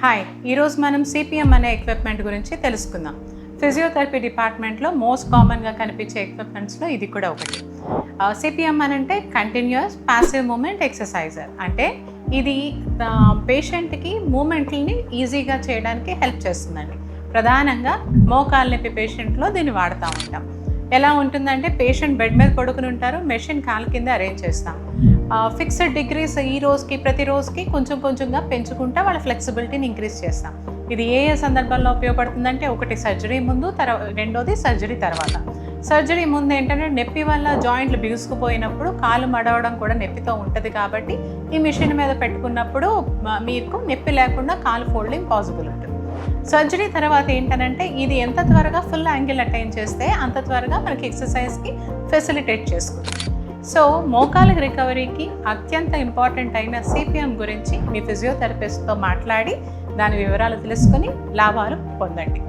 Hi, ఈరోజు మనం CPM అనే ఎక్విప్మెంట్ గురించి తెలుసుకుందాం. ఫిజియోథెరపీ డిపార్ట్మెంట్లో మోస్ట్ కామన్గా కనిపించే ఎక్విప్మెంట్స్లో ఇది కూడా ఒకటి. సిపిఎం అని అంటే కంటిన్యూస్ ప్యాసివ్ మూమెంట్ ఎక్సర్సైజర్. అంటే ఇది పేషెంట్కి మూమెంట్లని ఈజీగా చేయడానికి హెల్ప్ చేస్తుందండి. ప్రధానంగా మోకాలు నొప్పి పేషెంట్లో దీన్ని వాడుతూ ఉంటాం. ఎలా ఉంటుందంటే పేషెంట్ బెడ్ మీద పడుకుని ఉంటారు, మెషిన్ కాలు కింద అరేంజ్ చేస్తాం. ఫిక్స్డ్ డిగ్రీస్ ఈ రోజుకి ప్రతిరోజుకి కొంచెంగా పెంచుకుంటా వాళ్ళ ఫ్లెక్సిబిలిటీని ఇంక్రీజ్ చేస్తాం. ఇది ఏ సందర్భాల్లో ఉపయోగపడుతుందంటే, ఒకటి సర్జరీ ముందు, రెండోది సర్జరీ తర్వాత. సర్జరీ ముందు ఏంటంటే నొప్పి వల్ల జాయింట్లు బిగుసుకుపోయినప్పుడు కాలు మడవడం కూడా నొప్పితో ఉంటుంది కాబట్టి ఈ మిషన్ మీద పెట్టుకున్నప్పుడు మీకు నొప్పి లేకుండా కాలు ఫోల్డింగ్ పాసిబుల్ ఉంటుంది. సర్జరీ తర్వాత ఏంటనంటే ఇది ఎంత త్వరగా ఫుల్ యాంగిల్ అటైన్ చేస్తే అంత త్వరగా మనకి ఎక్సర్సైజ్కి ఫెసిలిటేట్ చేసుకుంటాం. సో మోకాలు రికవరీకి అత్యంత ఇంపార్టెంట్ అయిన సిపిఎం గురించి మీ ఫిజియోథెరపిస్ట్తో మాట్లాడి దాని వివరాలు తెలుసుకొని లాభాలు పొందండి.